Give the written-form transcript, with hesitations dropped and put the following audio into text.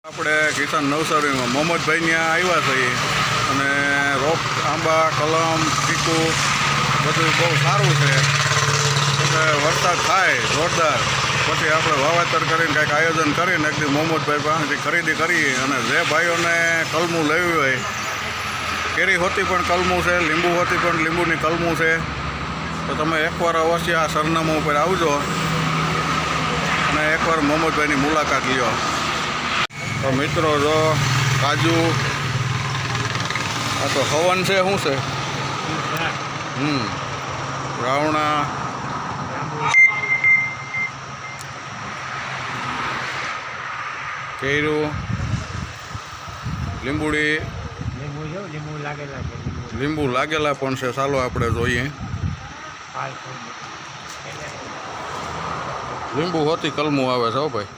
આપણે કિસાન નવસારીમાં મોહમ્મદભાઈ ત્યાં આવ્યા છીએ અને રોપ આંબા કલમ ચીકુ બધું બહુ સારું છે. એટલે વરસાદ થાય જોરદાર પછી આપણે વાવેતર કરીને કંઈક આયોજન કરીને એકદી મોહમ્મદભાઈ પાસેથી ખરીદી કરી અને જે ભાઈઓને કલમું લેવી હોય, કેરી હોતી પણ કલમું છે, લીંબુ હોતી પણ લીંબુની કલમું છે, તો તમે એકવાર અવશ્ય આ સરનામા ઉપર આવજો અને એકવાર મોહમ્મદભાઈની મુલાકાત લ્યો. તો મિત્રો જો કાજુ આ તો હવન છે, શું છે? રાવણા, કેરું, લીંબુડી, લીંબુ લાગેલા પણ છે. ચાલો આપણે જોઈએ. લીંબુ હોતી કલમું આવે છે હો ભાઈ.